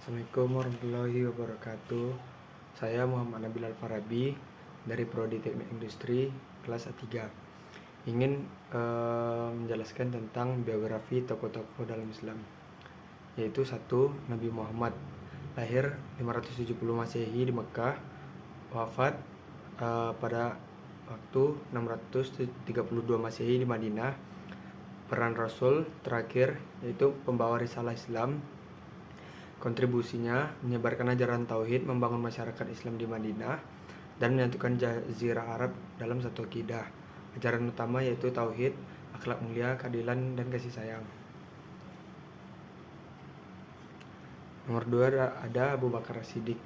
Assalamualaikum warahmatullahi wabarakatuh. Saya Muhammad Nabil Al-Farabi dari Prodi Teknik Industri kelas A3. Ingin menjelaskan tentang biografi tokoh-tokoh dalam Islam, yaitu 1. Nabi Muhammad, lahir 570 Masehi di Mekah, wafat pada waktu 632 Masehi di Madinah. Peran Rasul terakhir yaitu pembawa risalah Islam. Kontribusinya menyebarkan ajaran tauhid, membangun masyarakat Islam di Madinah, dan menyatukan Jazirah Arab dalam satu akidah. Ajaran utama yaitu tauhid, akhlak mulia, keadilan, dan kasih sayang. Nomor 2 ada Abu Bakar As-Siddiq,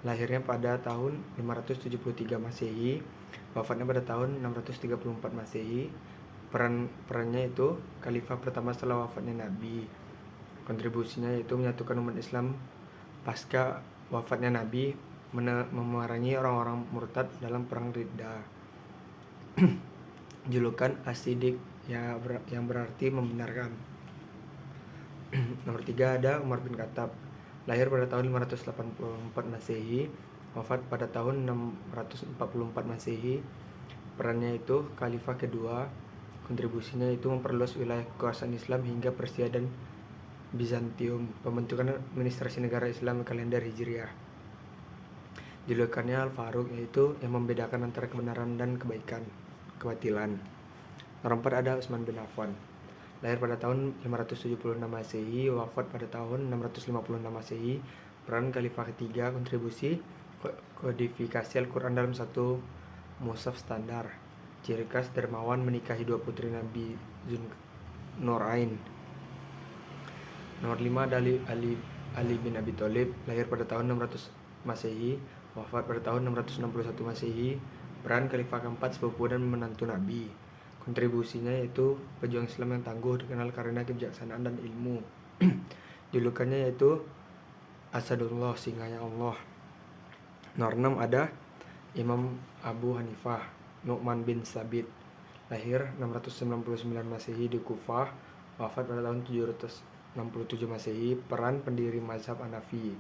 lahirnya pada tahun 573 Masehi, wafatnya pada tahun 634 Masehi. Perannya itu khalifah pertama setelah wafatnya Nabi. Kontribusinya yaitu menyatukan umat Islam pasca wafatnya Nabi, memerangi orang-orang murtad dalam perang Riddah. Julukan As-Siddiq yang berarti membenarkan. Nomor 3 ada Umar bin Khattab, lahir pada tahun 584 Masehi, wafat pada tahun 644 Masehi. Perannya itu khalifah kedua. Kontribusinya itu memperluas wilayah kekuasaan Islam hingga Persia dan Bizantium, pembentukan administrasi negara Islam kalender Hijriah. Julukannya Al-Faruq, yaitu yang membedakan antara kebenaran dan kebatilan. Nomor 4 ada Utsman bin Affan, lahir pada tahun 576 Masehi, wafat pada tahun 656 Masehi. Peran khalifah ketiga. Kontribusi kodifikasi Al-Quran dalam satu mushaf standar. Ciri khas dermawan, menikahi 2 putri Nabi Zunnurain. Nomor 5 ada Ali bin Abi Thalib, lahir pada tahun 600 Masehi, wafat pada tahun 661 Masehi. Peran khalifah keempat, sepupu dan menantu Nabi. Kontribusinya yaitu pejuang Islam yang tangguh, dikenal karena kebijaksanaan dan ilmu. Julukannya yaitu Asadullah, singanya Allah. Nomor 6 ada Imam Abu Hanifah Nu'man bin Sabit, lahir 699 Masehi di Kufah, wafat pada tahun 767 Masehi. Peran pendiri mazhab Hanafi.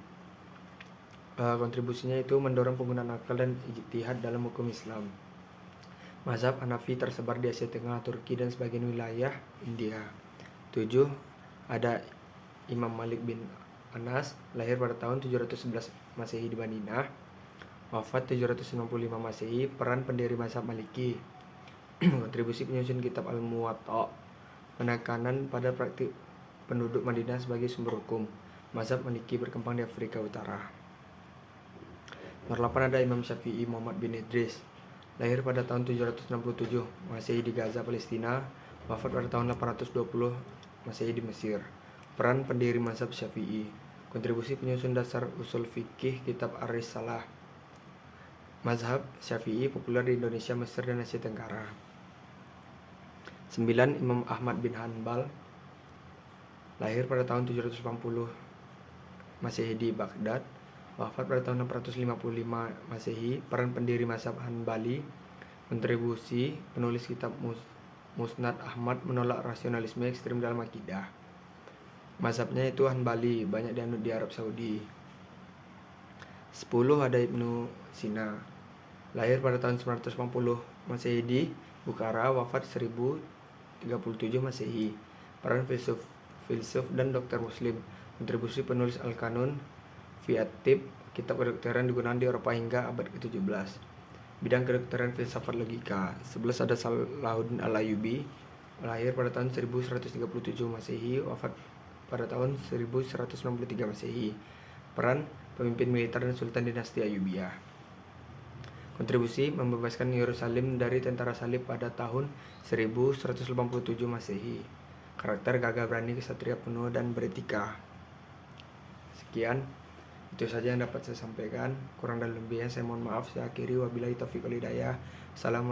Kontribusinya itu mendorong penggunaan akal dan ijtihad dalam hukum Islam. Mazhab Hanafi tersebar di Asia Tengah, Turki, dan sebagian wilayah India. 7 ada Imam Malik bin Anas, lahir pada tahun 711 Masehi di Madinah, wafat 795 Masehi. Peran pendiri mazhab Maliki. Kontribusi penyusun kitab Al-Muwatta, penekanan pada praktik penduduk Madinah sebagai sumber hukum. Mazhab Maliki berkembang di Afrika Utara. Nomor 8 ada Imam Syafi'i Muhammad bin Idris, lahir pada tahun 767 Masehi di Gaza, Palestina, wafat pada tahun 820 Masehi di Mesir. Peran pendiri mazhab Syafi'i. Kontribusi penyusun dasar usul fikih kitab Ar-Risalah. Mazhab Syafi'i populer di Indonesia, Mesir, dan Asia Tenggara. 9 Imam Ahmad bin Hanbal, lahir pada tahun 780 Masehi di Baghdad, wafat pada tahun 655 Masehi. Peran pendiri mazhab Hanbali. Kontribusi penulis kitab Musnad Ahmad, menolak rasionalisme ekstrem dalam akidah. Mazhabnya itu Hanbali, banyak dianut di Arab Saudi. 10 ada Ibnu Sina, lahir pada tahun 980 Masehi di Bukhara, wafat 1037 Masehi. Peran filsuf dan dokter muslim. Kontribusi penulis Al-Kanun fi at-Tibb, kitab kedokteran digunakan di Eropa hingga abad ke-17. Bidang kedokteran filsafat logika. 11 ada Salahuddin Al-Ayyubi, lahir pada tahun 1137 Masehi, wafat pada tahun 1163 Masehi. Peran pemimpin militer dan sultan dinasti Ayyubiyah. Kontribusi membebaskan Yerusalem dari tentara salib pada tahun 1187 Masehi. Karakter gagah berani, kesatria penuh, dan beretika. Sekian, itu saja yang dapat saya sampaikan. Kurang dan lebihnya saya mohon maaf. Saya akhiri, wabillahi taufiq wal hidayah. Assalamualaikum.